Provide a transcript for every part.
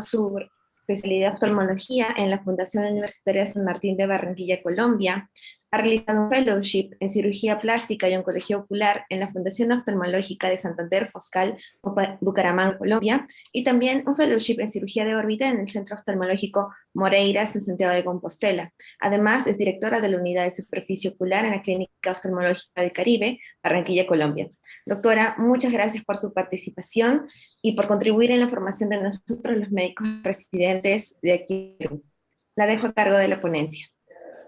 su especialidad de oftalmología en la Fundación Universitaria San Martín de Barranquilla, Colombia. Ha realizado un fellowship en cirugía plástica y oncología ocular en la Fundación Oftalmológica de Santander Foscal, Bucaramanga, Colombia, y también un fellowship en cirugía de órbita en el Centro Oftalmológico Moreiras en Santiago de Compostela. Además, es directora de la Unidad de Superficie Ocular en la Clínica Oftalmológica del Caribe, Barranquilla, Colombia. Doctora, muchas gracias por su participación y por contribuir en la formación de nosotros, los médicos residentes de aquí. La dejo a cargo de la ponencia.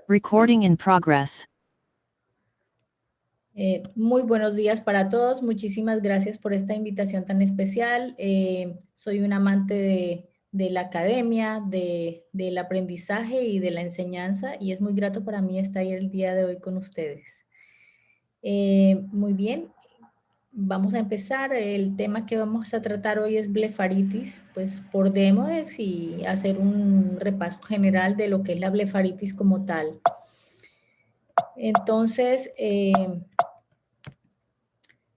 Recording in progress. Muy buenos días para todos. Muchísimas gracias por esta invitación tan especial. Soy un amante de la academia, del aprendizaje y de la enseñanza, y es muy grato para mí estar el día de hoy con ustedes. Muy bien. Vamos a empezar. El tema que vamos a tratar hoy es blefaritis, pues por Demodex, y hacer un repaso general de lo que es la blefaritis como tal. Entonces,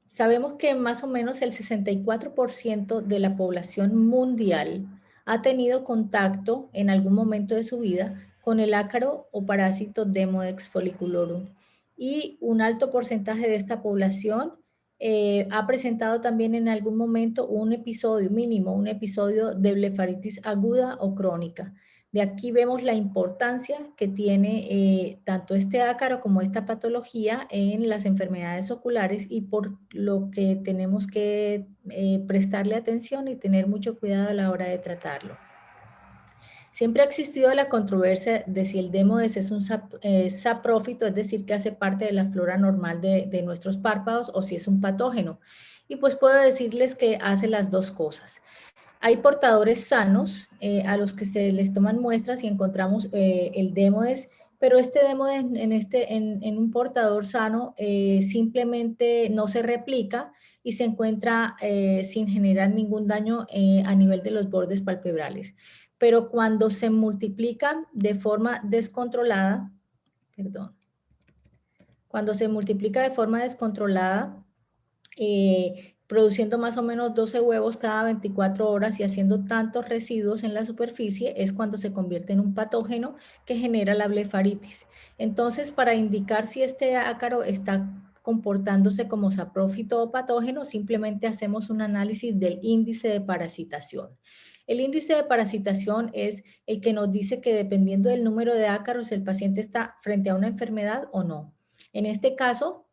sabemos que más o menos el 64% de la población mundial ha tenido contacto en algún momento de su vida con el ácaro o parásito Demodex folliculorum, y un alto porcentaje de esta población ha presentado también en algún momento un episodio mínimo, un episodio de blefaritis aguda o crónica. De aquí vemos la importancia que tiene tanto este ácaro como esta patología en las enfermedades oculares, y por lo que tenemos que prestarle atención y tener mucho cuidado a la hora de tratarlo. Siempre ha existido la controversia de si el Demodex es un saprófito, es decir, que hace parte de la flora normal de nuestros párpados, o si es un patógeno. Y pues puedo decirles que hace las dos cosas. Hay portadores sanos a los que se les toman muestras y encontramos el Demodex, pero este Demodex en un portador sano simplemente no se replica y se encuentra sin generar ningún daño a nivel de los bordes palpebrales. Pero cuando se multiplican de forma descontrolada, cuando se multiplica de forma descontrolada, produciendo más o menos 12 huevos cada 24 horas y haciendo tantos residuos en la superficie, es cuando se convierte en un patógeno que genera la blefaritis. Entonces, para indicar si este ácaro está comportándose como saprófito o patógeno, simplemente hacemos un análisis del índice de parasitación. El índice de parasitación es el que nos dice que dependiendo del número de ácaros, el paciente está frente a una enfermedad o no. En este caso,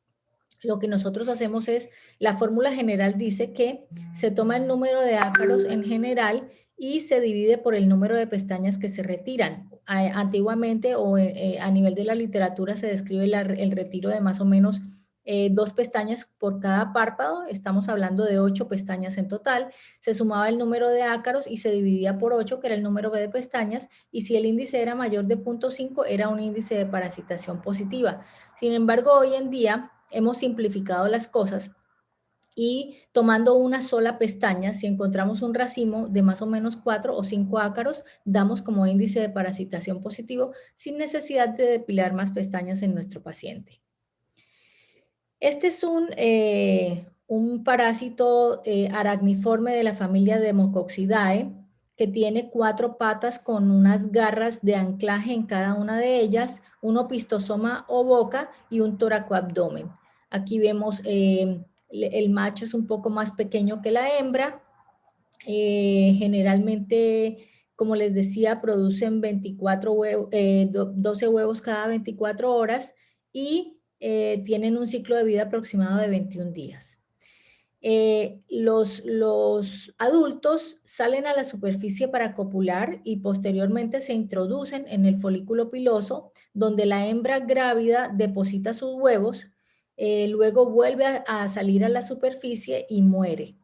lo que nosotros hacemos es, la fórmula general dice que se toma el número de ácaros en general y se divide por el número de pestañas que se retiran. Antiguamente o a nivel de la literatura se describe el retiro de más o menos 2 pestañas por cada párpado. Estamos hablando de 8 pestañas en total. Se sumaba el número de ácaros y se dividía por 8, que era el número de pestañas, y si el índice era mayor de 0.5 era un índice de parasitación positiva. Sin embargo, hoy en día hemos simplificado las cosas y tomando una sola pestaña, si encontramos un racimo de más o menos 4 o 5 ácaros, damos como índice de parasitación positivo sin necesidad de depilar más pestañas en nuestro paciente. Este es un parásito aracniforme de la familia Demococcidae, que tiene 4 patas con unas garras de anclaje en cada una de ellas, un opistosoma o boca y un toracoabdomen. Aquí vemos el macho es un poco más pequeño que la hembra. Generalmente, como les decía, producen 12 huevos cada 24 horas y tienen un ciclo de vida aproximado de 21 días. Los adultos salen a la superficie para copular y posteriormente se introducen en el folículo piloso, donde la hembra grávida deposita sus huevos, luego vuelve a salir a la superficie y muere.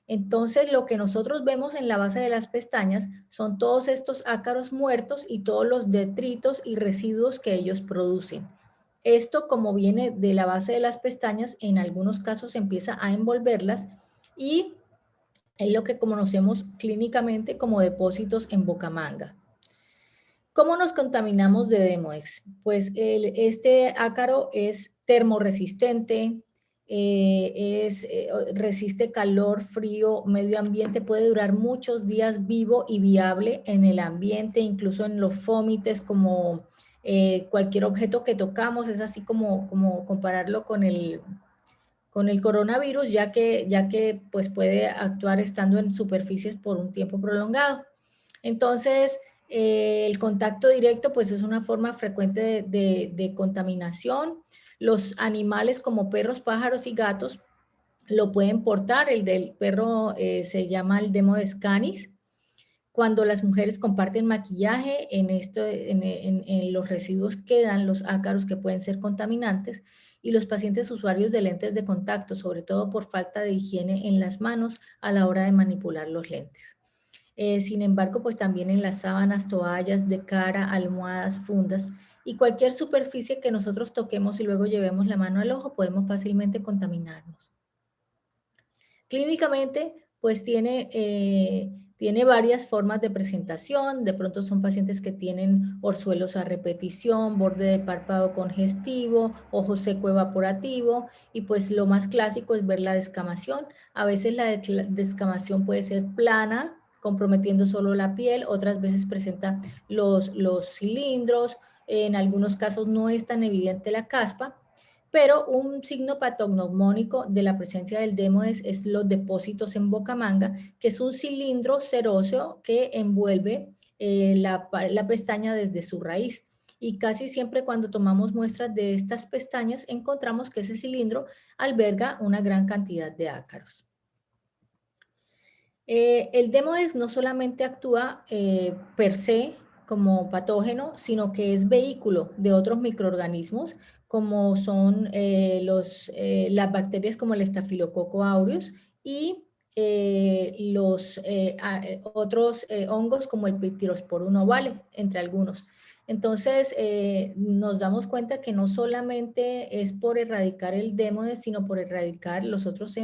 Entonces, lo que nosotros vemos en la base de las pestañas son todos estos ácaros muertos y todos los detritos y residuos que ellos producen. Esto, como viene de la base de las pestañas, en algunos casos empieza a envolverlas y es lo que conocemos clínicamente como depósitos en bocamanga. ¿Cómo nos contaminamos de Demodex? Pues este ácaro es termorresistente, resiste calor, frío, medio ambiente, puede durar muchos días vivo y viable en el ambiente, incluso en los fómites, como cualquier objeto que tocamos, es así como compararlo con el coronavirus, ya que pues puede actuar estando en superficies por un tiempo prolongado. Entonces, el contacto directo pues es una forma frecuente de contaminación. Los animales como perros, pájaros y gatos lo pueden portar. El del perro se llama el Demodex canis. Cuando las mujeres comparten maquillaje, en los residuos quedan los ácaros que pueden ser contaminantes, y los pacientes usuarios de lentes de contacto, sobre todo por falta de higiene en las manos a la hora de manipular los lentes. Sin embargo, pues también en las sábanas, toallas de cara, almohadas, fundas y cualquier superficie que nosotros toquemos y luego llevemos la mano al ojo, podemos fácilmente contaminarnos. Clínicamente, pues tiene varias formas de presentación. De pronto son pacientes que tienen orzuelos a repetición, borde de párpado congestivo, ojo seco evaporativo, y pues lo más clásico es ver la descamación. A veces la descamación puede ser plana, comprometiendo solo la piel, otras veces presenta los cilindros, en algunos casos no es tan evidente la caspa, pero un signo patognomónico de la presencia del Demodex es los depósitos en bocamanga, que es un cilindro seróseo que envuelve la pestaña desde su raíz. Y casi siempre cuando tomamos muestras de estas pestañas encontramos que ese cilindro alberga una gran cantidad de ácaros. El Demodex no solamente actúa per se como patógeno, sino que es vehículo de otros microorganismos, como son las bacterias como el Staphylococcus aureus y los otros hongos como el Ptyrosporum ovale, entre algunos. Entonces, nos damos cuenta que no solamente es por erradicar el Demodex, sino por erradicar los otros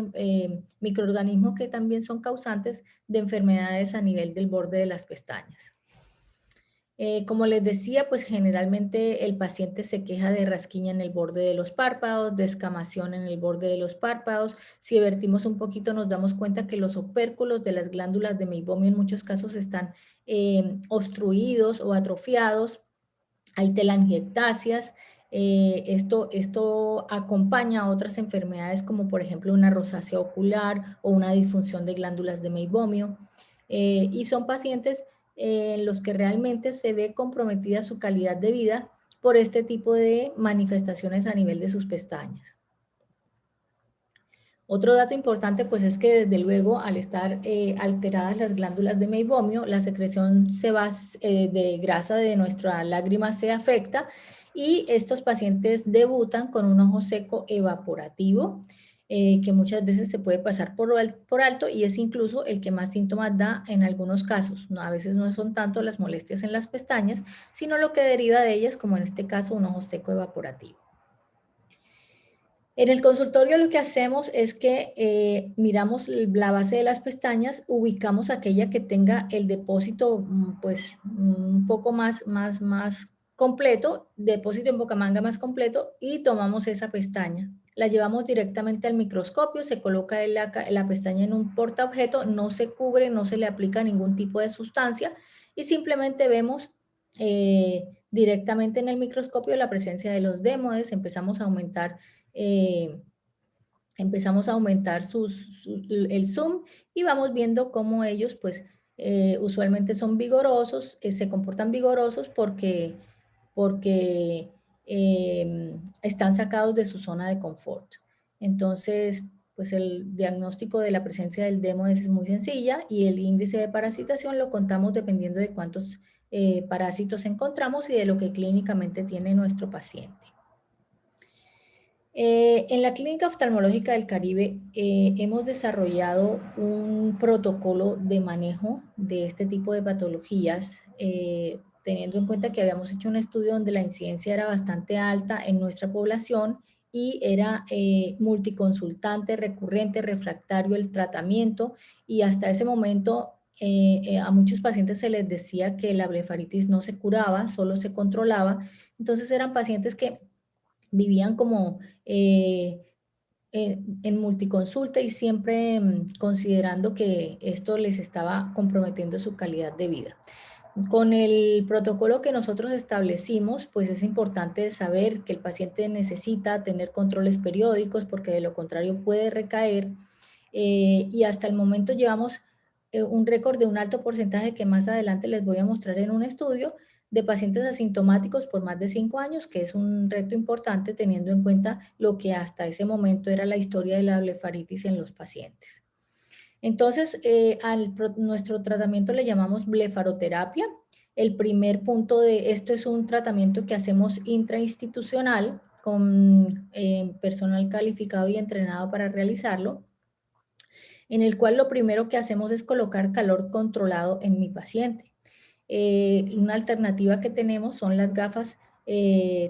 microorganismos que también son causantes de enfermedades a nivel del borde de las pestañas. Como les decía, pues generalmente el paciente se queja de rasquiña en el borde de los párpados, de escamación en el borde de los párpados. Si vertimos un poquito nos damos cuenta que los opérculos de las glándulas de Meibomian en muchos casos están obstruidos o atrofiados. Hay telangiectasias. Esto acompaña a otras enfermedades como por ejemplo una rosácea ocular o una disfunción de glándulas de Meibomio. Y son pacientes en los que realmente se ve comprometida su calidad de vida por este tipo de manifestaciones a nivel de sus pestañas. Otro dato importante pues es que desde luego al estar alteradas las glándulas de Meibomio, la secreción de grasa de nuestra lágrima se afecta, y estos pacientes debutan con un ojo seco evaporativo, que muchas veces se puede pasar por alto, y es incluso el que más síntomas da en algunos casos. A veces no son tanto las molestias en las pestañas, sino lo que deriva de ellas, como en este caso un ojo seco evaporativo. En el consultorio lo que hacemos es que miramos la base de las pestañas, ubicamos aquella que tenga el depósito pues un poco más completo, depósito en bocamanga más completo, y tomamos esa pestaña. La llevamos directamente al microscopio, se coloca la pestaña en un portaobjeto, no se cubre, no se le aplica ningún tipo de sustancia, y simplemente vemos directamente en el microscopio la presencia de los Demodex. Empezamos a aumentar el zoom y vamos viendo cómo ellos pues usualmente son vigorosos, se comportan vigorosos porque están sacados de su zona de confort. Entonces, pues el diagnóstico de la presencia del Demodex es muy sencilla, y el índice de parasitación lo contamos dependiendo de cuántos parásitos encontramos y de lo que clínicamente tiene nuestro paciente. En la Clínica Oftalmológica del Caribe hemos desarrollado un protocolo de manejo de este tipo de patologías, teniendo en cuenta que habíamos hecho un estudio donde la incidencia era bastante alta en nuestra población y era multiconsultante, recurrente, refractario el tratamiento, y hasta ese momento a muchos pacientes se les decía que la blefaritis no se curaba, solo se controlaba. Entonces eran pacientes que vivían como en multiconsulta y siempre considerando que esto les estaba comprometiendo su calidad de vida. Con el protocolo que nosotros establecimos, pues es importante saber que el paciente necesita tener controles periódicos porque de lo contrario puede recaer, y hasta el momento llevamos un récord de un alto porcentaje que más adelante les voy a mostrar en un estudio de pacientes asintomáticos por más de 5 años, que es un reto importante teniendo en cuenta lo que hasta ese momento era la historia de la blefaritis en los pacientes. Entonces, nuestro tratamiento le llamamos blefaroterapia. El primer punto de esto es un tratamiento que hacemos intrainstitucional con personal calificado y entrenado para realizarlo, en el cual lo primero que hacemos es colocar calor controlado en mi paciente. Una alternativa que tenemos son las gafas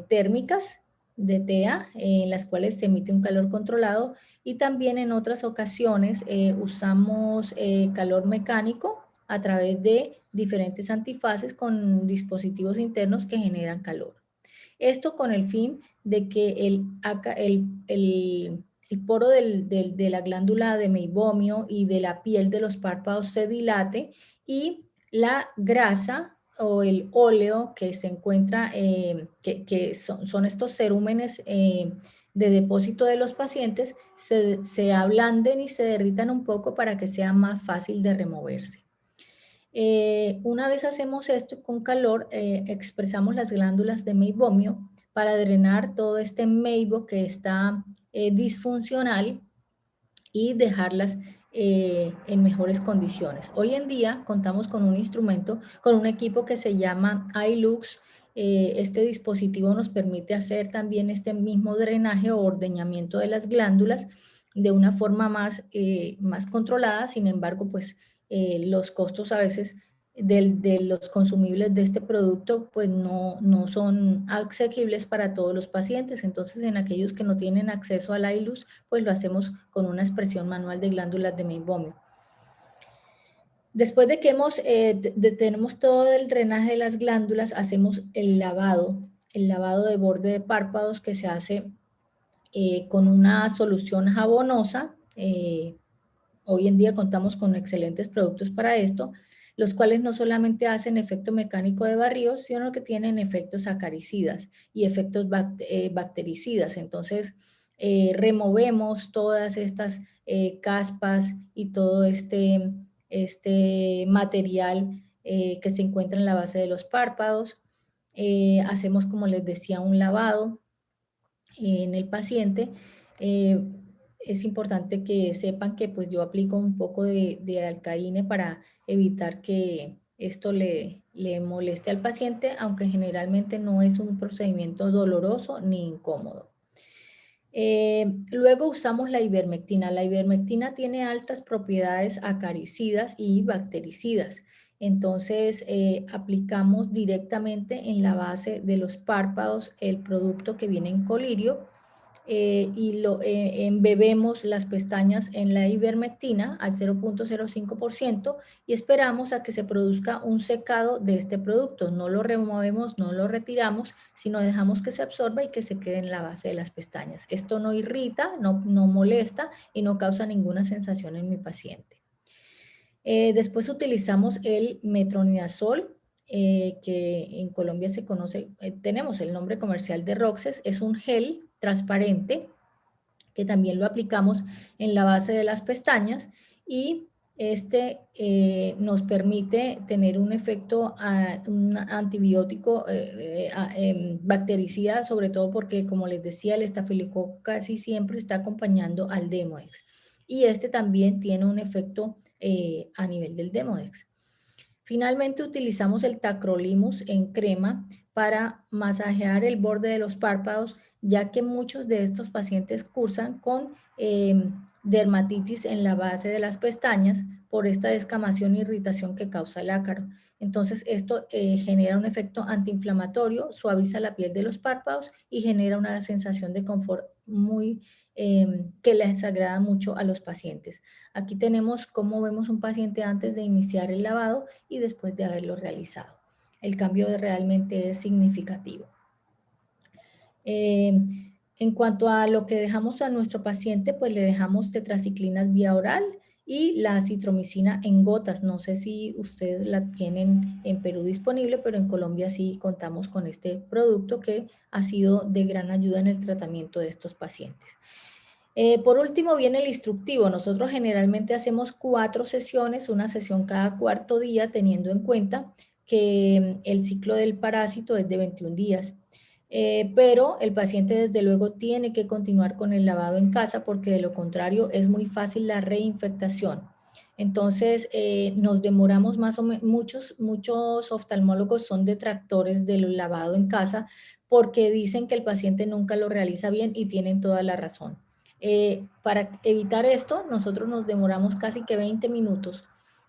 térmicas de TEA, en las cuales se emite un calor controlado, y también en otras ocasiones usamos calor mecánico a través de diferentes antifaces con dispositivos internos que generan calor. Esto con el fin de que el poro de la glándula de meibomio y de la piel de los párpados se dilate y la grasa o el óleo que se encuentra, que son estos cerúmenes de depósito de los pacientes, se ablanden y se derritan un poco para que sea más fácil de removerse. Una vez hacemos esto con calor, expresamos las glándulas de meibomio para drenar todo este meibo que está disfuncional y dejarlas en mejores condiciones. Hoy en día contamos con un instrumento, con un equipo que se llama iLux. Este dispositivo nos permite hacer también este mismo drenaje o ordeñamiento de las glándulas de una forma más controlada. Sin embargo, pues los costos a veces de los consumibles de este producto pues no son asequibles para todos los pacientes. Entonces, en aquellos que no tienen acceso al iLux, pues lo hacemos con una expresión manual de glándulas de meibomio. Después de que tenemos todo el drenaje de las glándulas, hacemos el lavado de borde de párpados, que se hace con una solución jabonosa. Hoy en día contamos con excelentes productos para esto, los cuales no solamente hacen efecto mecánico de barrido, sino que tienen efectos acaricidas y efectos bactericidas. Entonces, removemos todas estas caspas y todo este material que se encuentra en la base de los párpados. Hacemos, como les decía, un lavado en el paciente. Es importante que sepan que pues yo aplico un poco de alcaíne para evitar que esto le moleste al paciente, aunque generalmente no es un procedimiento doloroso ni incómodo. Luego usamos la ivermectina. La ivermectina tiene altas propiedades acaricidas y bactericidas. Entonces, aplicamos directamente en la base de los párpados el producto que viene en colirio, y embebemos las pestañas en la ivermectina al 0.05% y esperamos a que se produzca un secado de este producto. No lo removemos, no lo retiramos, sino dejamos que se absorba y que se quede en la base de las pestañas. Esto no irrita, no molesta y no causa ninguna sensación en mi paciente. Después utilizamos el metronidazol, que en Colombia se conoce, tenemos el nombre comercial de Roxes. Es un gel transparente que también lo aplicamos en la base de las pestañas, y este nos permite tener un efecto un antibiótico bactericida, sobre todo porque, como les decía, el estafilococo casi siempre está acompañando al Demodex, y este también tiene un efecto a nivel del Demodex. Finalmente utilizamos el tacrolimus en crema para masajear el borde de los párpados, ya que muchos de estos pacientes cursan con dermatitis en la base de las pestañas por esta descamación e irritación que causa el ácaro. Entonces, esto genera un efecto antiinflamatorio, suaviza la piel de los párpados y genera una sensación de confort que les agrada mucho a los pacientes. Aquí tenemos cómo vemos un paciente antes de iniciar el lavado y después de haberlo realizado. El cambio realmente es significativo. En cuanto a lo que dejamos a nuestro paciente, pues le dejamos tetraciclinas vía oral y la acitromicina en gotas. No sé si ustedes la tienen en Perú disponible, pero en Colombia sí contamos con este producto que ha sido de gran ayuda en el tratamiento de estos pacientes. Por último viene el instructivo. Nosotros generalmente hacemos 4 sesiones, una sesión cada cuarto día, teniendo en cuenta que el ciclo del parásito es de 21 días. Pero el paciente desde luego tiene que continuar con el lavado en casa porque de lo contrario es muy fácil la reinfectación. Entonces nos demoramos más o menos, muchos oftalmólogos son detractores del lavado en casa porque dicen que el paciente nunca lo realiza bien y tienen toda la razón. Para evitar esto, nosotros nos demoramos casi que 20 minutos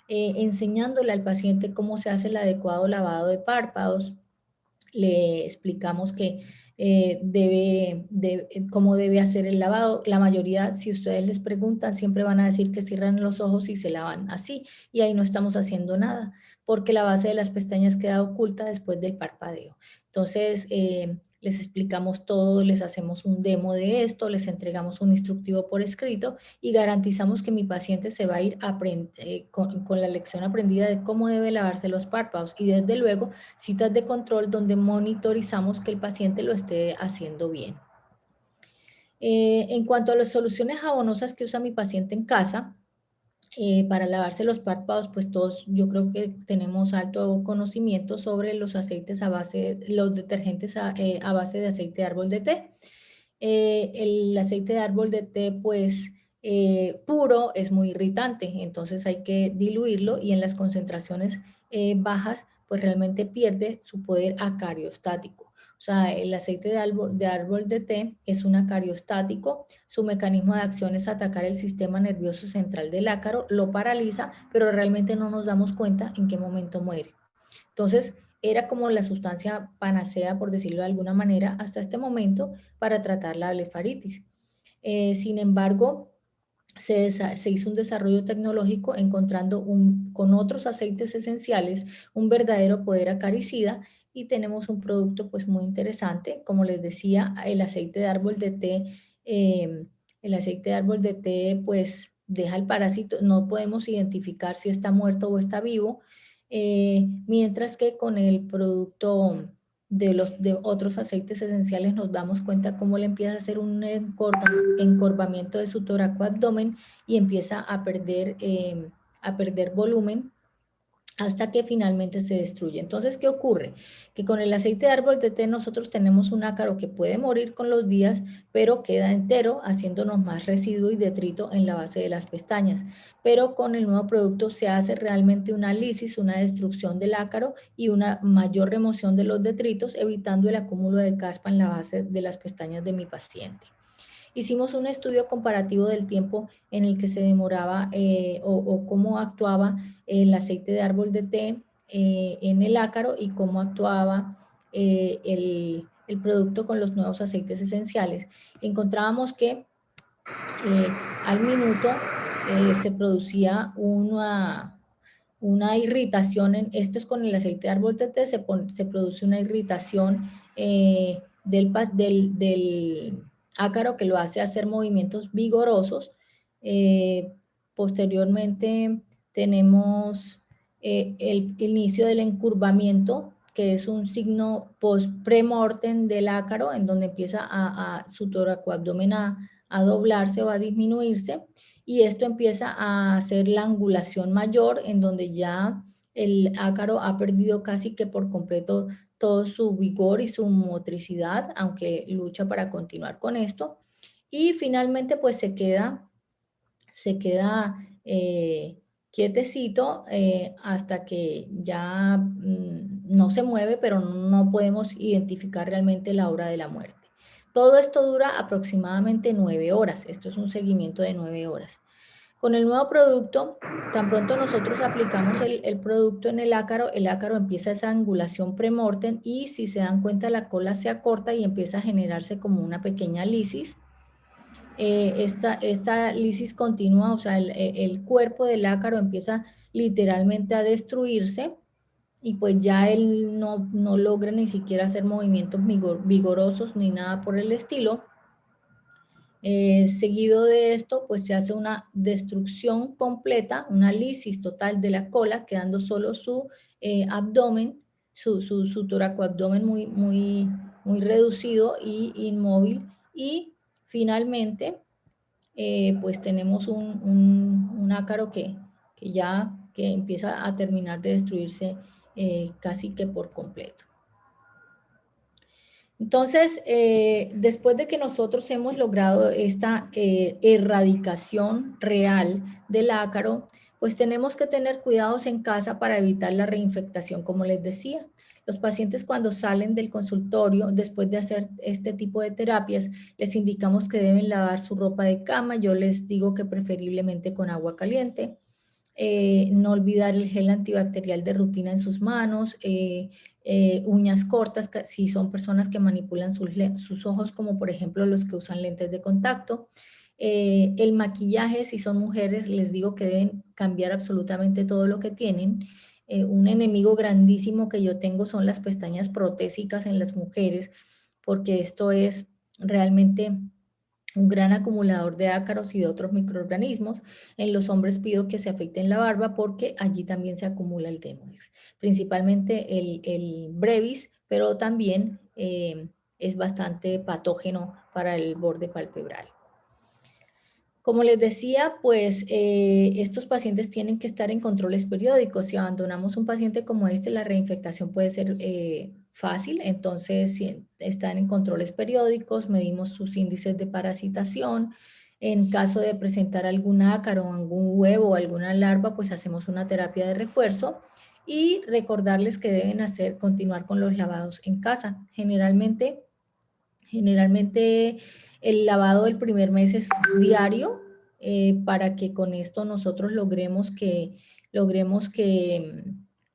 enseñándole al paciente cómo se hace el adecuado lavado de párpados. Le explicamos que cómo debe hacer el lavado. La mayoría, si ustedes les preguntan, siempre van a decir que cierran los ojos y se lavan así, y ahí no estamos haciendo nada, porque la base de las pestañas queda oculta después del parpadeo. Entonces, les explicamos todo, les hacemos un demo de esto, les entregamos un instructivo por escrito y garantizamos que mi paciente se va a ir con la lección aprendida de cómo debe lavarse los párpados y desde luego citas de control donde monitorizamos que el paciente lo esté haciendo bien. En cuanto a las soluciones jabonosas que usa mi paciente en casa, para lavarse los párpados, pues todos yo creo que tenemos alto conocimiento sobre los aceites los detergentes a base de aceite de árbol de té. El aceite de árbol de té, pues puro, es muy irritante, entonces hay que diluirlo y en las concentraciones bajas, pues realmente pierde su poder acariostático. O sea, el aceite de árbol de té es un acariostático. Su mecanismo de acción es atacar el sistema nervioso central del ácaro, lo paraliza, pero realmente no nos damos cuenta en qué momento muere. Entonces, era como la sustancia panacea, por decirlo de alguna manera, hasta este momento para tratar la blefaritis. Sin embargo, se hizo un desarrollo tecnológico encontrando con otros aceites esenciales un verdadero poder acaricida y tenemos un producto pues muy interesante. Como les decía, el aceite de árbol de té, pues deja el parásito, no podemos identificar si está muerto o está vivo, mientras que con el producto de otros aceites esenciales nos damos cuenta cómo le empieza a hacer un encorvamiento de su toracoabdomen y empieza a perder volumen hasta que finalmente se destruye. Entonces, ¿qué ocurre? Que con el aceite de árbol de té nosotros tenemos un ácaro que puede morir con los días, pero queda entero, haciéndonos más residuo y detrito en la base de las pestañas. Pero con el nuevo producto se hace realmente una lisis, una destrucción del ácaro y una mayor remoción de los detritos, evitando el acúmulo de caspa en la base de las pestañas de mi paciente. Hicimos un estudio comparativo del tiempo en el que se demoraba o cómo actuaba el aceite de árbol de té en el ácaro y cómo actuaba el producto con los nuevos aceites esenciales. Encontrábamos que al minuto se producía una irritación, esto es con el aceite de árbol de té, se produce una irritación del ácaro que lo hace hacer movimientos vigorosos. Posteriormente tenemos el inicio del encurvamiento, que es un signo post-premortem del ácaro, en donde empieza su toracoabdomen a doblarse o a disminuirse, y esto empieza a hacer la angulación mayor, en donde ya el ácaro ha perdido casi que por completo todo su vigor y su motricidad, aunque lucha para continuar con esto. Y finalmente pues se queda quietecito hasta que ya no se mueve, pero no podemos identificar realmente la hora de la muerte. Todo esto dura aproximadamente 9 horas. Esto es un seguimiento de 9 horas. Con el nuevo producto, tan pronto nosotros aplicamos el producto en el ácaro empieza esa angulación premortem y si se dan cuenta la cola se acorta y empieza a generarse como una pequeña lisis. Esta lisis continúa, o sea, el cuerpo del ácaro empieza literalmente a destruirse y pues ya él no logra ni siquiera hacer movimientos vigorosos ni nada por el estilo. Seguido de esto, pues se hace una destrucción completa, una lisis total de la cola, quedando solo su abdomen, su toracoabdomen muy reducido y inmóvil. Y finalmente, pues tenemos un ácaro que ya que empieza a terminar de destruirse casi que por completo. Entonces, después de que nosotros hemos logrado esta erradicación real del ácaro, pues tenemos que tener cuidados en casa para evitar la reinfectación, como les decía. Los pacientes cuando salen del consultorio, después de hacer este tipo de terapias, les indicamos que deben lavar su ropa de cama. Yo les digo que preferiblemente con agua caliente. No olvidar el gel antibacterial de rutina en sus manos, uñas cortas, si son personas que manipulan sus ojos, como por ejemplo los que usan lentes de contacto. El maquillaje, si son mujeres, les digo que deben cambiar absolutamente todo lo que tienen. Un enemigo grandísimo que yo tengo son las pestañas protésicas en las mujeres, porque esto es realmente un gran acumulador de ácaros y de otros microorganismos. En los hombres pido que se afeiten la barba porque allí también se acumula el demodex, principalmente el brevis, pero también es bastante patógeno para el borde palpebral. Como les decía, pues estos pacientes tienen que estar en controles periódicos. Si abandonamos un paciente como este, la reinfectación puede ser fácil. Entonces, si están en controles periódicos, medimos sus índices de parasitación. En caso de presentar algún ácaro, algún huevo o alguna larva, pues hacemos una terapia de refuerzo. Y recordarles que deben continuar con los lavados en casa. Generalmente el lavado del primer mes es diario para que con esto nosotros logremos que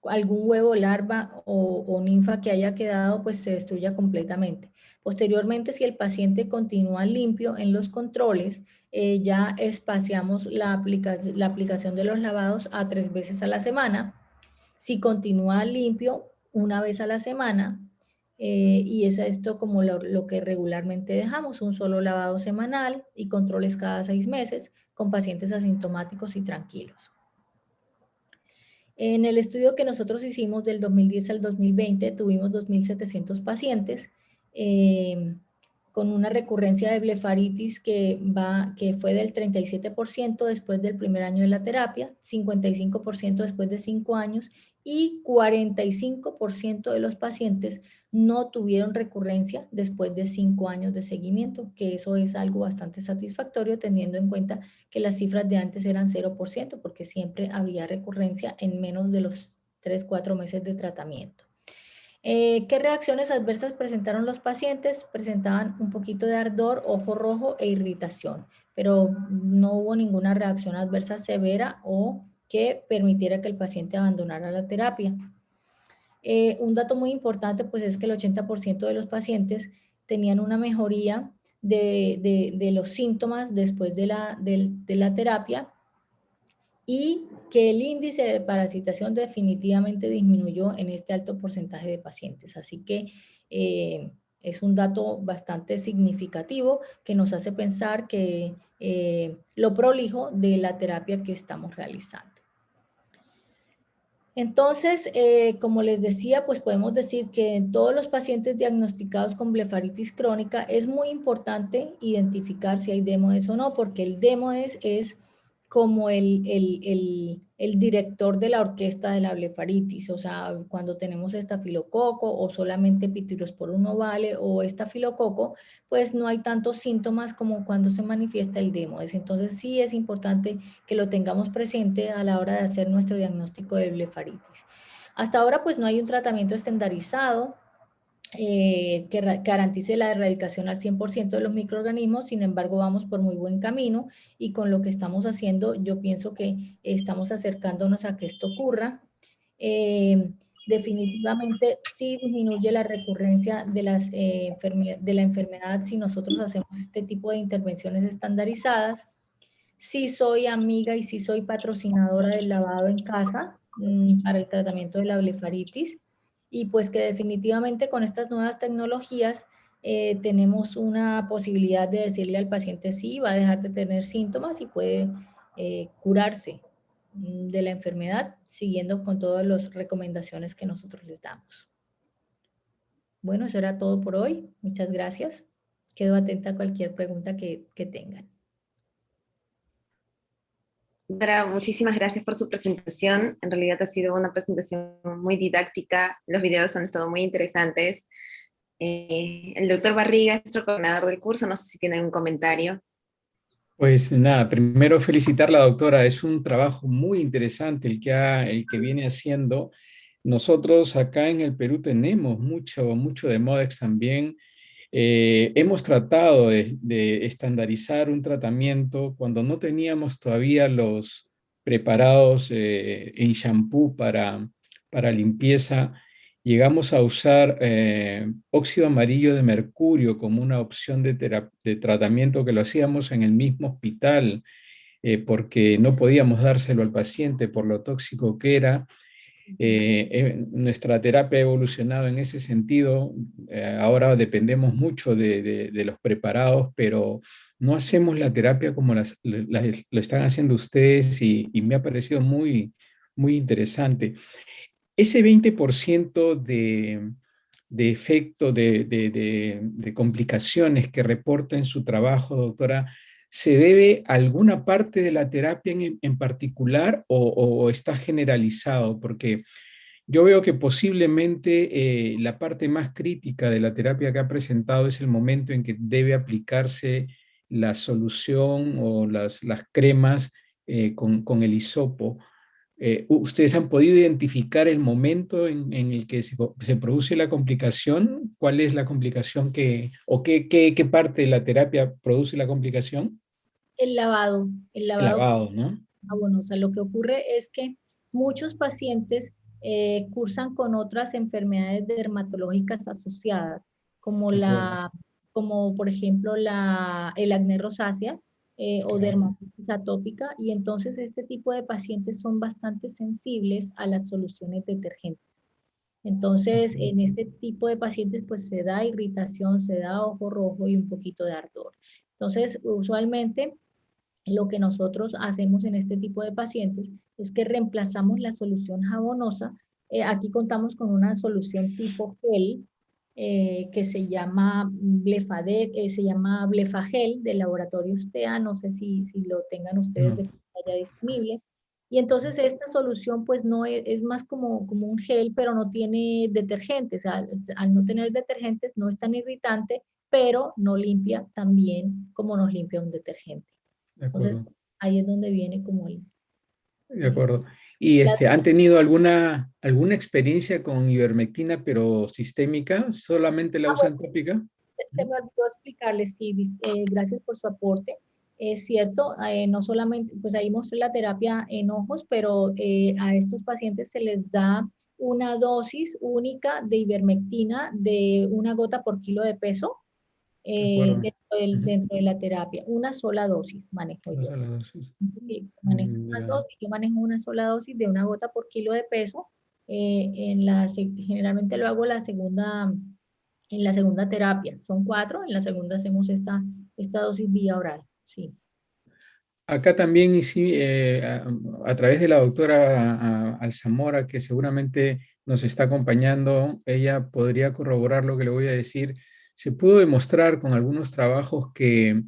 algún huevo, larva o ninfa que haya quedado pues se destruya completamente. Posteriormente, si el paciente continúa limpio en los controles, ya espaciamos la aplicación de los lavados a 3 veces a la semana. Si continúa limpio, 1 vez a la semana. Y es esto como lo que regularmente dejamos, un solo lavado semanal y controles cada 6 meses con pacientes asintomáticos y tranquilos. En el estudio que nosotros hicimos del 2010 al 2020 tuvimos 2.700 pacientes con una recurrencia de blefaritis que fue del 37% después del primer año de la terapia, 55% después de 5 años y 45% de los pacientes no tuvieron recurrencia después de 5 años de seguimiento, que eso es algo bastante satisfactorio teniendo en cuenta que las cifras de antes eran 0%, porque siempre había recurrencia en menos de los 3-4 meses de tratamiento. ¿Qué reacciones adversas presentaron los pacientes? Presentaban un poquito de ardor, ojo rojo e irritación, pero no hubo ninguna reacción adversa severa o que permitiera que el paciente abandonara la terapia. Un dato muy importante pues es que el 80% de los pacientes tenían una mejoría de los síntomas después de la terapia y que el índice de parasitación definitivamente disminuyó en este alto porcentaje de pacientes. Así que es un dato bastante significativo que nos hace pensar que lo prolijo de la terapia que estamos realizando. Entonces, como les decía, pues podemos decir que en todos los pacientes diagnosticados con blefaritis crónica es muy importante identificar si hay demodes o no, porque el demodes es como el director de la orquesta de la blefaritis, o sea, cuando tenemos estafilococo o solamente pityrosporum ovale o estafilococo, pues no hay tantos síntomas como cuando se manifiesta el demodes. Entonces sí es importante que lo tengamos presente a la hora de hacer nuestro diagnóstico de blefaritis. Hasta ahora pues no hay un tratamiento estandarizado que garantice la erradicación al 100% de los microorganismos, sin embargo vamos por muy buen camino y con lo que estamos haciendo yo pienso que estamos acercándonos a que esto ocurra. Definitivamente sí disminuye la recurrencia de la enfermedad si nosotros hacemos este tipo de intervenciones estandarizadas. Sí soy amiga y sí soy patrocinadora del lavado en casa para el tratamiento de la blefaritis y pues que definitivamente con estas nuevas tecnologías tenemos una posibilidad de decirle al paciente sí, va a dejar de tener síntomas y puede curarse de la enfermedad siguiendo con todas las recomendaciones que nosotros les damos. Bueno, eso era todo por hoy. Muchas gracias. Quedo atenta a cualquier pregunta que tengan. Doctora, muchísimas gracias por su presentación. En realidad ha sido una presentación muy didáctica. Los videos han estado muy interesantes. El doctor Barriga es nuestro coordinador del curso. No sé si tiene un comentario. Pues nada, primero felicitar a la doctora, es un trabajo muy interesante el que viene haciendo. Nosotros acá en el Perú tenemos mucho de MODEX también. Hemos tratado de estandarizar un tratamiento cuando no teníamos todavía los preparados en shampoo para limpieza. Llegamos a usar óxido amarillo de mercurio como una opción de tratamiento que lo hacíamos en el mismo hospital porque no podíamos dárselo al paciente por lo tóxico que era. Nuestra terapia ha evolucionado en ese sentido. Ahora dependemos mucho de los preparados, pero no hacemos la terapia como lo están haciendo ustedes y me ha parecido muy interesante. Ese 20% de efecto, de complicaciones que reporta en su trabajo, doctora, ¿se debe a alguna parte de la terapia en particular o está generalizado? Porque yo veo que posiblemente la parte más crítica de la terapia que ha presentado es el momento en que debe aplicarse la solución o las cremas con el hisopo. ¿Ustedes han podido identificar el momento en el que se produce la complicación? ¿Cuál es la complicación o qué parte de la terapia produce la complicación? El lavado, el El lavado. lavado, ¿no? Bueno, o sea, lo que ocurre es que muchos pacientes cursan con otras enfermedades dermatológicas asociadas, como De acuerdo. como por ejemplo el acné rosácea o Claro. dermatitis atópica, y entonces este tipo de pacientes son bastante sensibles a las soluciones detergentes. Entonces, en este tipo de pacientes, pues se da irritación, se da ojo rojo y un poquito de ardor. Entonces, usualmente lo que nosotros hacemos en este tipo de pacientes es que reemplazamos la solución jabonosa. Aquí contamos con una solución tipo gel que se llama Blefagel del laboratorio Ustea. No sé si lo tengan ustedes No, de pantalla disponible. Y entonces esta solución pues no es más como un gel, pero no tiene detergentes. Al no tener detergentes no es tan irritante, pero no limpia tan bien como nos limpia un detergente. de Entonces, acuerdo. ahí es donde viene como De acuerdo. ¿Y la- han tenido alguna experiencia con ivermectina, pero sistémica? ¿Solamente la bueno, usan tópica? se me olvidó explicarles, sí, gracias por su aporte. Es cierto, no solamente, pues ahí mostré la terapia en ojos, pero a estos pacientes se les da una dosis única de ivermectina de 1 gota por kilo de peso De acuerdo. Ujú. dentro de la terapia. Una sola dosis manejo Una yo. sola dosis. Sí, manejo una Ya. dosis, yo manejo una sola dosis de 1 gota por kilo de peso. Generalmente lo hago en la segunda terapia. Son 4, en la segunda hacemos esta dosis vía oral. Sí. Acá también y sí, a través de la doctora Alzamora, que seguramente nos está acompañando, ella podría corroborar lo que le voy a decir. Se pudo demostrar con algunos trabajos que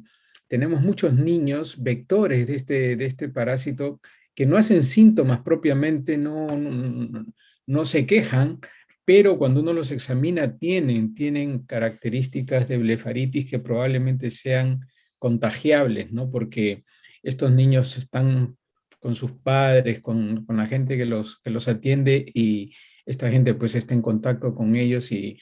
tenemos muchos niños vectores de este parásito que no hacen síntomas propiamente, no se quejan, pero cuando uno los examina tienen características de blefaritis que probablemente sean contagiables, ¿no? Porque estos niños están con sus padres, con la gente que los atiende y esta gente pues está en contacto con ellos y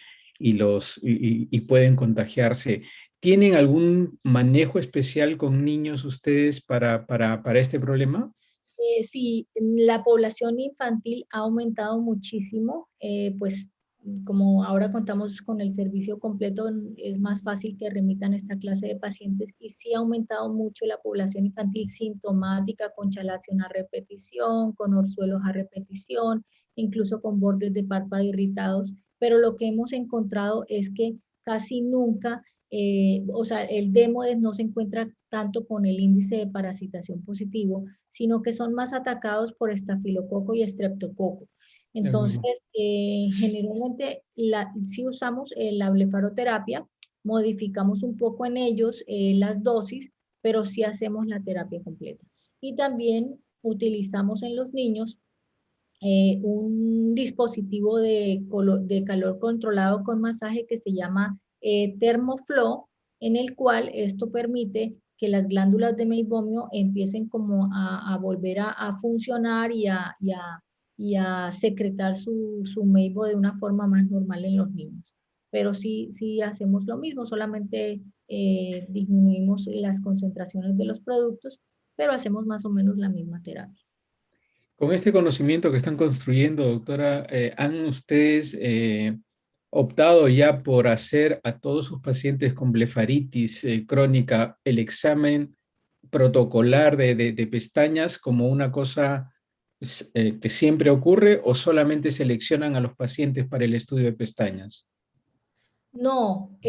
pueden contagiarse. ¿Tienen algún manejo especial con niños ustedes para este problema? Sí, la población infantil ha aumentado muchísimo, pues como ahora contamos con el servicio completo, es más fácil que remitan esta clase de pacientes y sí ha aumentado mucho la población infantil sintomática con chalación a repetición, con orzuelos a repetición, incluso con bordes de párpado irritados, pero lo que hemos encontrado es que casi nunca, o sea, el Demodex no se encuentra tanto con el índice de parasitación positivo, sino que son más atacados por estafilococo y estreptococo. Entonces, generalmente si usamos la blefaroterapia, modificamos un poco en ellos las dosis, pero sí hacemos la terapia completa. Y también utilizamos en los niños un dispositivo de calor controlado con masaje que se llama Thermoflow, en el cual esto permite que las glándulas de meibomio empiecen como a volver a funcionar y a secretar su meibo de una forma más normal en los niños. Pero sí hacemos lo mismo, solamente disminuimos las concentraciones de los productos, pero hacemos más o menos la misma terapia. Con este conocimiento que están construyendo, doctora, ¿han ustedes optado ya por hacer a todos sus pacientes con blefaritis crónica el examen protocolar de pestañas como una cosa que siempre ocurre, o solamente seleccionan a los pacientes para el estudio de pestañas? No,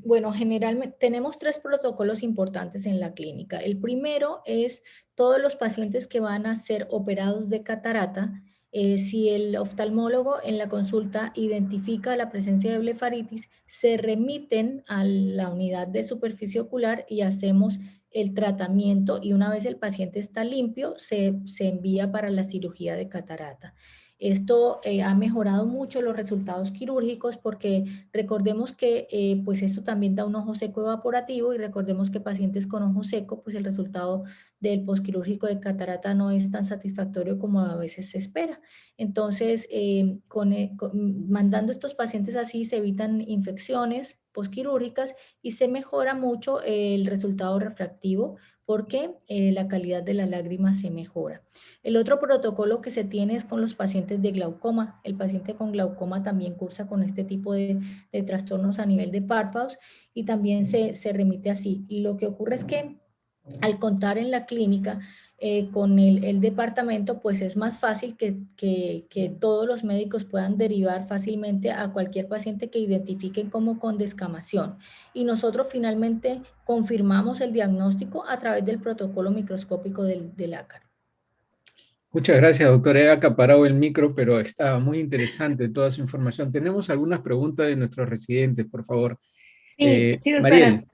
bueno, generalmente tenemos 3 protocolos importantes en la clínica. El primero es todos los pacientes que van a ser operados de catarata. Si el oftalmólogo en la consulta identifica la presencia de blefaritis, se remiten a la unidad de superficie ocular y hacemos el tratamiento, y una vez el paciente está limpio, se envía para la cirugía de catarata. Esto ha mejorado mucho los resultados quirúrgicos, porque recordemos que pues esto también da un ojo seco evaporativo, y recordemos que pacientes con ojo seco, pues el resultado del posquirúrgico de catarata no es tan satisfactorio como a veces se espera. Entonces, mandando estos pacientes así, se evitan infecciones posquirúrgicas y se mejora mucho el resultado refractivo, porque la calidad de la lágrima se mejora. El otro protocolo que se tiene es con los pacientes de glaucoma. El paciente con glaucoma también cursa con este tipo de trastornos a nivel de párpados, y también se remite así. Y lo que ocurre es que al contar en la clínica con el departamento, pues es más fácil que todos los médicos puedan derivar fácilmente a cualquier paciente que identifiquen como con descamación. Y nosotros finalmente confirmamos el diagnóstico a través del protocolo microscópico del ácaro. Muchas gracias, doctora. He acaparado el micro, pero estaba muy interesante toda su información. Tenemos algunas preguntas de nuestros residentes, por favor. Sí, sí, doctora. Mariel.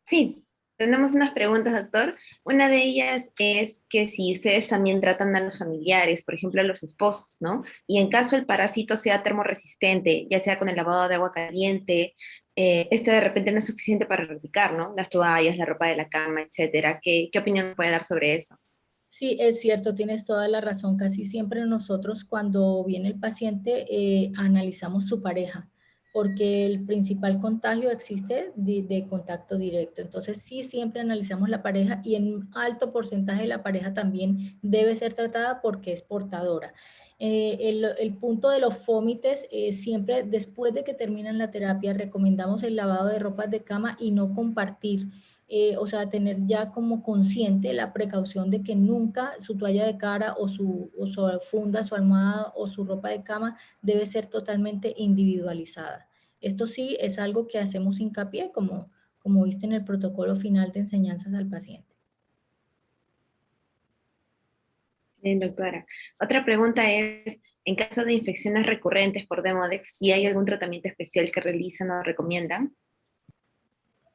Sí, tenemos unas preguntas, doctor. Una de ellas es que si ustedes también tratan a los familiares, por ejemplo, a los esposos, ¿no? Y en caso el parásito sea termorresistente, ya sea con el lavado de agua caliente, este de repente no es suficiente para erradicar, ¿no? Las toallas, la ropa de la cama, etcétera. ¿Qué opinión puede dar sobre eso? Sí, es cierto, tienes toda la razón. Casi siempre nosotros, cuando viene el paciente, analizamos su pareja, porque el principal contagio existe de contacto directo. Entonces sí, siempre analizamos la pareja, y en un alto porcentaje la pareja también debe ser tratada porque es portadora. El punto de los fómites, siempre después de que terminan la terapia, recomendamos el lavado de ropas de cama y no compartir. O sea, tener ya como consciente la precaución de que nunca su toalla de cara o su funda, su almohada o su ropa de cama debe ser totalmente individualizada. Esto sí es algo que hacemos hincapié, como viste en el protocolo final de enseñanzas al paciente. Bien, doctora. Otra pregunta es, en caso de infecciones recurrentes por Demodex, ¿si hay algún tratamiento especial que realizan o recomiendan?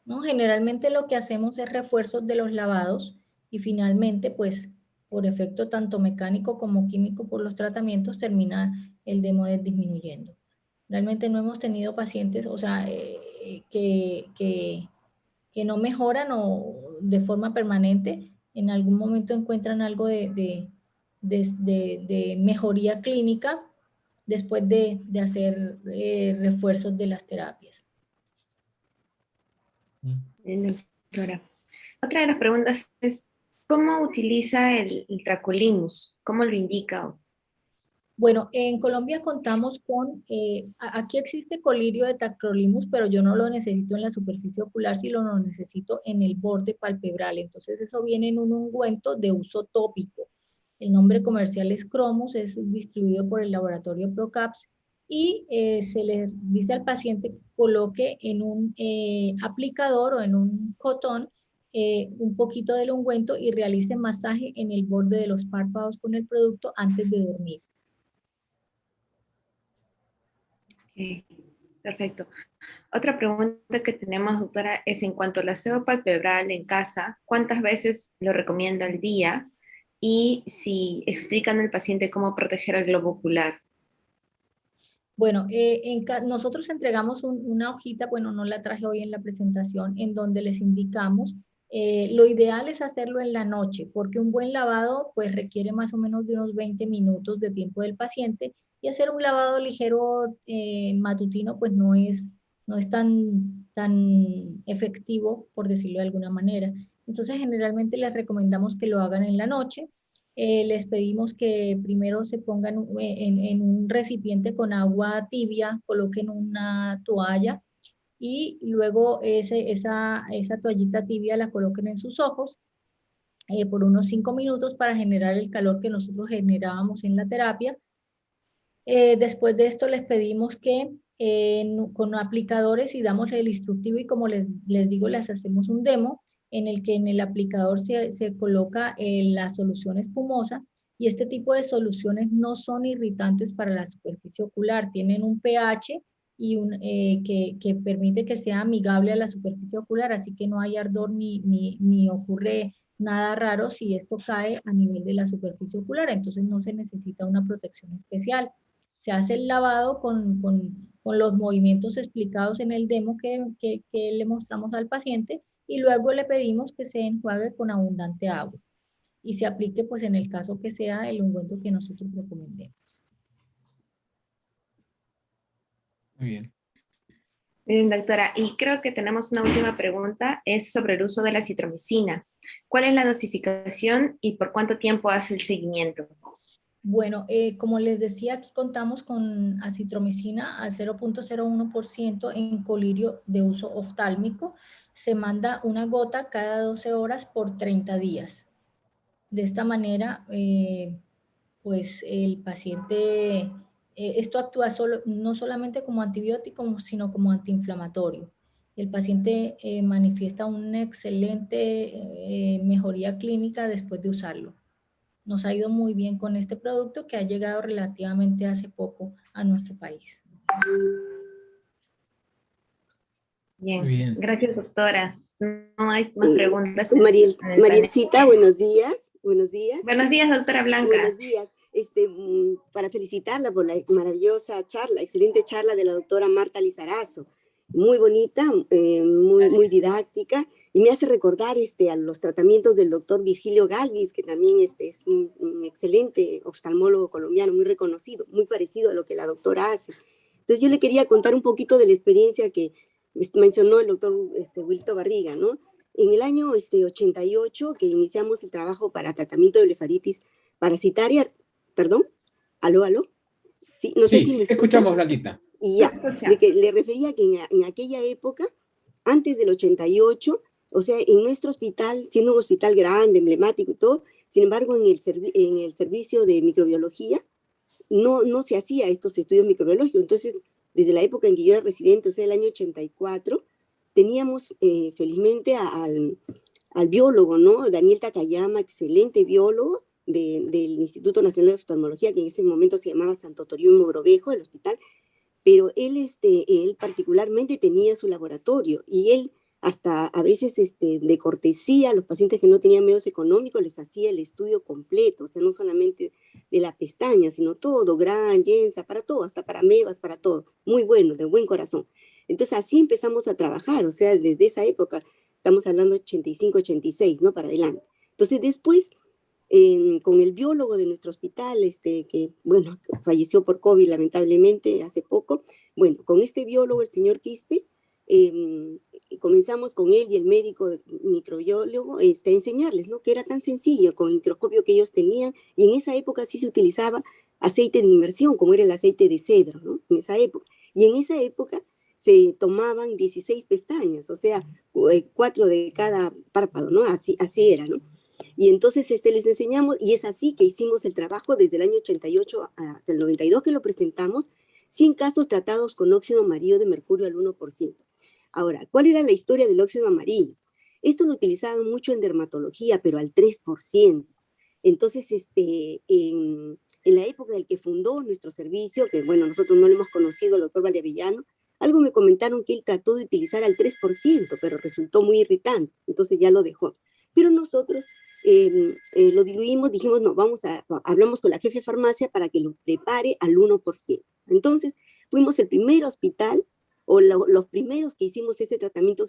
¿No? Generalmente lo que hacemos es refuerzos de los lavados, y finalmente, pues, por efecto tanto mecánico como químico por los tratamientos, termina el Demodex disminuyendo. Realmente no hemos tenido pacientes, o sea, que no mejoran o de forma permanente. En algún momento encuentran algo de mejoría clínica después de hacer refuerzos de las terapias. Bien, doctora. Otra de las preguntas es, ¿cómo utiliza el Tracolimus? ¿Cómo lo indica? Bueno, en Colombia contamos con, aquí existe colirio de tacrolimus, pero yo no lo necesito en la superficie ocular, sino lo necesito en el borde palpebral. Entonces eso viene en un ungüento de uso tópico. El nombre comercial es Cromus, es distribuido por el laboratorio Procaps, y se le dice al paciente que coloque en un aplicador o en un cotón un poquito del ungüento y realice masaje en el borde de los párpados con el producto antes de dormir. Ok, perfecto. Otra pregunta que tenemos, doctora, es en cuanto al aseo palpebral en casa, ¿cuántas veces lo recomienda al día? Y si explican al paciente cómo proteger el globo ocular. Bueno, nosotros entregamos una hojita, bueno, no la traje hoy en la presentación, en donde les indicamos, lo ideal es hacerlo en la noche, porque un buen lavado pues requiere más o menos de unos 20 minutos de tiempo del paciente, y hacer un lavado ligero matutino pues no es tan efectivo, por decirlo de alguna manera. Entonces generalmente les recomendamos que lo hagan en la noche. Les pedimos que primero se pongan en un recipiente con agua tibia, coloquen una toalla y luego esa toallita tibia la coloquen en sus ojos por unos 5 minutos para generar el calor que nosotros generábamos en la terapia. Después de esto les pedimos que con aplicadores y damos el instructivo y como les digo, les hacemos un demo en el que en el aplicador se coloca la solución espumosa y este tipo de soluciones no son irritantes para la superficie ocular, tienen un pH que permite que sea amigable a la superficie ocular, así que no hay ardor ni ocurre nada raro si esto cae a nivel de la superficie ocular, entonces no se necesita una protección especial. Se hace el lavado con los movimientos explicados en el demo que le mostramos al paciente y luego le pedimos que se enjuague con abundante agua y se aplique pues en el caso que sea el ungüento que nosotros recomendemos. Muy bien. Bien, doctora, y creo que tenemos una última pregunta, es sobre el uso de la citromicina. ¿Cuál es la dosificación y por cuánto tiempo hace el seguimiento? Bueno, como les decía, aquí contamos con acitromicina al 0.01% en colirio de uso oftálmico. Se manda una gota cada 12 horas por 30 días. De esta manera, pues el paciente, esto actúa no solamente como antibiótico, sino como antiinflamatorio. El paciente manifiesta una excelente mejoría clínica después de usarlo. Nos ha ido muy bien con este producto que ha llegado relativamente hace poco a nuestro país. Bien, Bien. gracias, doctora. No hay más preguntas. Marielcita, buenos días. Buenos días. Buenos días, doctora Blanca. Buenos días. Para felicitarla por la maravillosa charla, excelente charla de la doctora Marta Lizarazo. Muy bonita, muy didáctica, y me hace recordar a los tratamientos del doctor Virgilio Galvis, que también es un excelente oftalmólogo colombiano, muy reconocido, muy parecido a lo que la doctora hace. Entonces yo le quería contar un poquito de la experiencia que mencionó el doctor Wilto Barriga, ¿no? En el año 88, que iniciamos el trabajo para tratamiento de blefaritis parasitaria, perdón, ¿aló? Sí, no sé si me escuchamos, Blanquita. Y ya, le refería que en aquella época, antes del 88, o sea, en nuestro hospital, siendo un hospital grande, emblemático y todo, sin embargo, en el servicio de microbiología, no se hacía estos estudios microbiológicos. Entonces, desde la época en que yo era residente, o sea, el año 84, teníamos felizmente al biólogo, ¿no? Daniel Takayama, excelente biólogo del Instituto Nacional de Oftalmología, que en ese momento se llamaba Santo Toribio Mogrovejo, el hospital, pero él particularmente tenía su laboratorio y él hasta a veces de cortesía a los pacientes que no tenían medios económicos les hacía el estudio completo, o sea, no solamente de la pestaña, sino todo, gran, yensa, para todo, hasta para amebas, para todo. Muy bueno, de buen corazón. Entonces así empezamos a trabajar, o sea, desde esa época, estamos hablando de 85, 86, ¿no? Para adelante. Entonces después, con el biólogo de nuestro hospital, que, bueno, falleció por COVID lamentablemente hace poco, bueno, con este biólogo, el señor Quispe, comenzamos con él y el médico microbiólogo a enseñarles, ¿no? Que era tan sencillo con el microscopio que ellos tenían, y en esa época sí se utilizaba aceite de inmersión, como era el aceite de cedro, ¿no? En esa época. Y en esa época se tomaban 16 pestañas, o sea, 4 de cada párpado, ¿no? Así era, ¿no? Y entonces les enseñamos, y es así que hicimos el trabajo desde el año 88 hasta el 92 que lo presentamos, 100 casos tratados con óxido amarillo de mercurio al 1%. Ahora, ¿cuál era la historia del óxido amarillo? Esto lo utilizaban mucho en dermatología, pero al 3%. Entonces, en la época en que fundó nuestro servicio, que bueno, nosotros no lo hemos conocido, el doctor Vallavillano, algo me comentaron que él trató de utilizar al 3%, pero resultó muy irritante, entonces ya lo dejó. Pero nosotros lo diluimos, dijimos, no, hablamos con la jefe de farmacia para que lo prepare al 1%. Entonces, fuimos el primer hospital, o los primeros que hicimos este tratamiento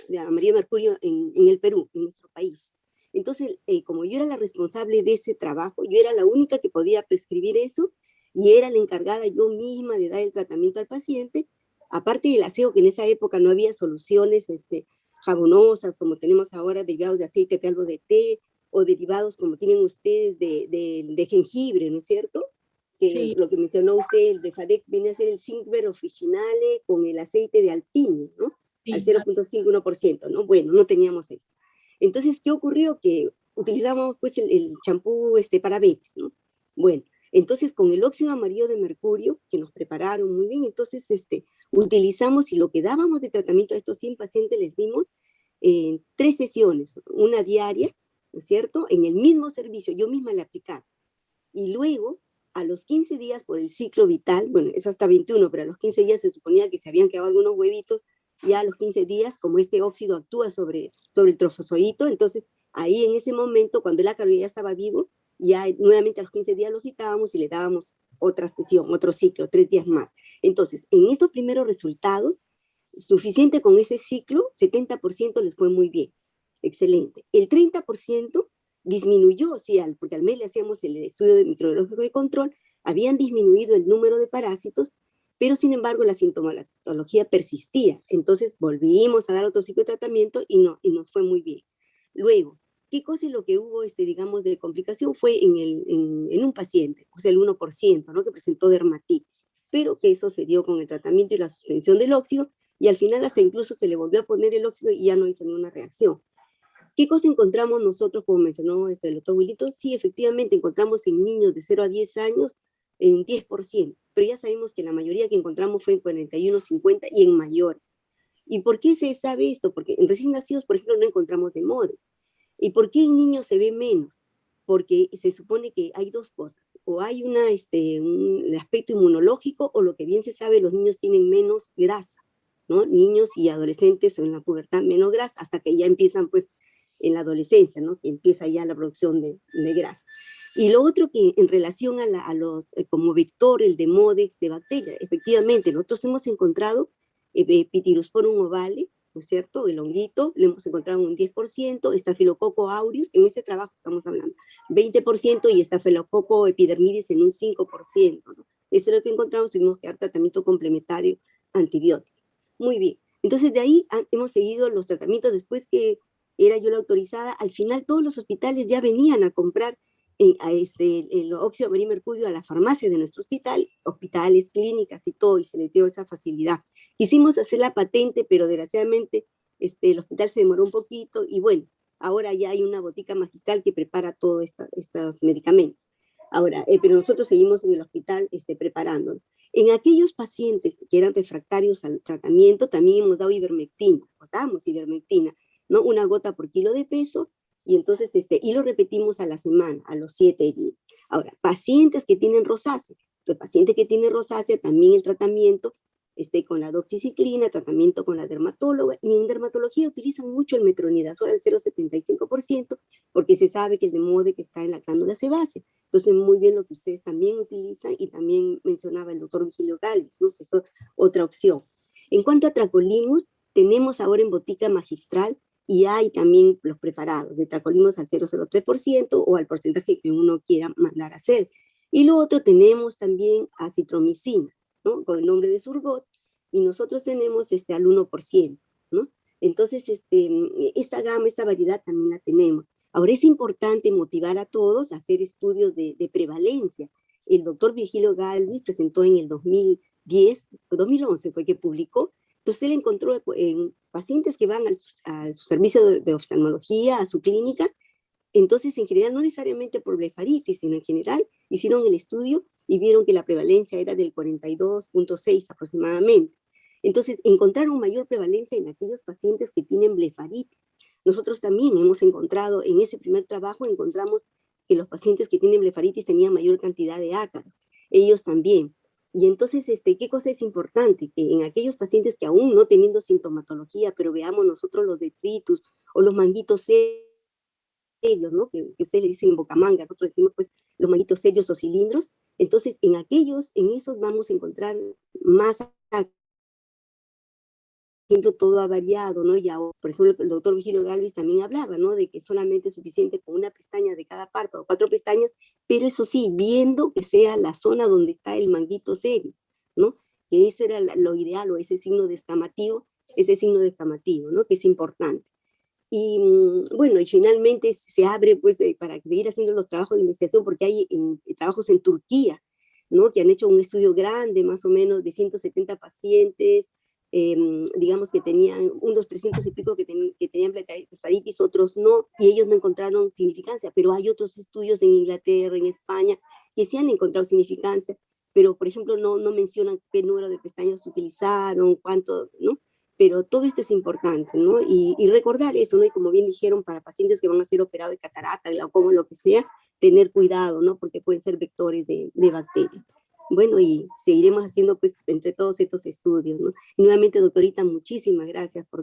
de amarillo de mercurio en el Perú, en nuestro país. Entonces, como yo era la responsable de ese trabajo, yo era la única que podía prescribir eso, y era la encargada yo misma de dar el tratamiento al paciente, aparte del aseo, que en esa época no había soluciones jabonosas como tenemos ahora, derivados de aceite de algo de té, o derivados como tienen ustedes de jengibre, ¿no es cierto? Que Sí. lo que mencionó usted, el Befadex viene a ser el Zincber officinale con el aceite de alpine, ¿no? Sí. Al 0.51%, ¿no? Bueno, no teníamos eso. Entonces, ¿qué ocurrió? Que utilizamos pues el champú para bebés, ¿no? Bueno, entonces con el óxido amarillo de mercurio, que nos prepararon muy bien, entonces utilizamos, y lo que dábamos de tratamiento a estos 100 pacientes les dimos 3 sesiones, una diaria, ¿no es cierto? En el mismo servicio, yo misma le aplicaba. Y luego, a los 15 días por el ciclo vital, bueno, es hasta 21, pero a los 15 días se suponía que se habían quedado algunos huevitos, ya a los 15 días, como este óxido actúa sobre el trofozoito, entonces ahí en ese momento, cuando el ácaro ya estaba vivo, ya nuevamente a los 15 días lo citábamos y le dábamos otra sesión, otro ciclo, 3 días más. Entonces, en estos primeros resultados, suficiente con ese ciclo, 70% les fue muy bien. Excelente. El 30% disminuyó, sí, porque al mes le hacíamos el estudio de microbiológico de control, habían disminuido el número de parásitos, pero sin embargo la sintomatología persistía. Entonces volvimos a dar otro ciclo de tratamiento y nos fue muy bien. Luego, ¿qué cosa es lo que hubo, digamos, de complicación? Fue en un paciente, o sea, el 1%, ¿no? Que presentó dermatitis, pero que eso se dio con el tratamiento y la suspensión del óxido, y al final hasta incluso se le volvió a poner el óxido y ya no hizo ninguna reacción. ¿Qué cosa encontramos nosotros, como mencionó el doctor Wilito? Sí, efectivamente, encontramos en niños de 0 a 10 años en 10%, pero ya sabemos que la mayoría que encontramos fue en 41, 50 y en mayores. ¿Y por qué se sabe esto? Porque en recién nacidos, por ejemplo, no encontramos demodes. ¿Y por qué en niños se ve menos? Porque se supone que hay dos cosas, o hay un aspecto inmunológico, o lo que bien se sabe, los niños tienen menos grasa, ¿no? Niños y adolescentes en la pubertad menos grasa, hasta que ya empiezan pues en la adolescencia, ¿no? Que empieza ya la producción de grasa. Y lo otro que en relación a los, como vector, el Demodex de bacterias, efectivamente, nosotros hemos encontrado Pityrosporum ovale, ¿no es cierto? El honguito, le hemos encontrado un 10%, Staphylococcus aureus, en este trabajo estamos hablando, 20%, y Staphylococcus epidermidis en un 5%, ¿no? Eso es lo que encontramos, tuvimos que dar tratamiento complementario antibiótico. Muy bien, entonces de ahí hemos seguido los tratamientos después que era yo la autorizada. Al final todos los hospitales ya venían a comprar el óxido amarillo mercurio a la farmacia de nuestro hospital, hospitales, clínicas y todo, y se les dio esa facilidad. Quisimos hacer la patente, pero desgraciadamente el hospital se demoró un poquito, y bueno, ahora ya hay una botica magistral que prepara todos estos medicamentos. Ahora, pero nosotros seguimos en el hospital preparándolo. En aquellos pacientes que eran refractarios al tratamiento, también hemos dado ivermectina, damos ivermectina, ¿no? Una gota por kilo de peso, y entonces y lo repetimos a la semana, a los 7 días. Ahora, pacientes que tienen rosácea, el paciente que tiene rosácea, también el tratamiento con la doxiciclina, tratamiento con la dermatóloga, y en dermatología utilizan mucho el metronidazol al 0,75%, porque se sabe que el Demodex está en la glándula sebácea. Entonces, muy bien lo que ustedes también utilizan, y también mencionaba el doctor Vigilio Galvez, ¿no? Que es otra opción. En cuanto a Tracolimus, tenemos ahora en botica magistral, y hay también los preparados de Tracolimus al 0,03% o al porcentaje que uno quiera mandar a hacer. Y lo otro, tenemos también acitromicina, ¿no? Con el nombre de Surgot, y nosotros tenemos al 1%, ¿no? Entonces, esta gama, esta variedad también la tenemos. Ahora es importante motivar a todos a hacer estudios de prevalencia. El doctor Virgilio Galvis presentó en el 2010, 2011 fue que publicó. Entonces él encontró en pacientes que van al servicio de oftalmología, a su clínica. Entonces, en general, no necesariamente por blefaritis, sino en general, hicieron el estudio y vieron que la prevalencia era del 42.6 aproximadamente. Entonces, encontraron mayor prevalencia en aquellos pacientes que tienen blefaritis. Nosotros también hemos encontrado, en ese primer trabajo, encontramos que los pacientes que tienen blefaritis tenían mayor cantidad de ácaros. Ellos también. Y entonces, ¿qué cosa es importante? Que en aquellos pacientes que aún no teniendo sintomatología, pero veamos nosotros los detritus o los manguitos serios, ¿no? Que ustedes le dicen bocamanga, nosotros decimos pues los manguitos serios o cilindros. Entonces, en esos vamos a encontrar más, por ejemplo, todo ha variado, ¿no? Ya, por ejemplo, el doctor Virgilio Galvis también hablaba, ¿no? De que solamente es suficiente con una pestaña de cada párpado, 4 pestañas, pero eso sí, viendo que sea la zona donde está el manguito serio, ¿no? Que ese era lo ideal, o ese signo descamativo, ¿no? Que es importante. Y bueno, y finalmente se abre pues para seguir haciendo los trabajos de investigación, porque hay trabajos en Turquía, ¿no? Que han hecho un estudio grande, más o menos de 170 pacientes, digamos que tenían unos 300 y pico que tenían blefaritis, otros no, y ellos no encontraron significancia, pero hay otros estudios en Inglaterra, en España, que sí han encontrado significancia, pero por ejemplo no mencionan qué número de pestañas utilizaron, cuánto, ¿no? Pero todo esto es importante, ¿no? Y recordar eso, ¿no? Y como bien dijeron, para pacientes que van a ser operados de catarata, glaucoma, lo que sea, tener cuidado, ¿no? Porque pueden ser vectores de bacterias. Bueno, y seguiremos haciendo, pues, entre todos estos estudios, ¿no? Y nuevamente, doctorita, muchísimas gracias por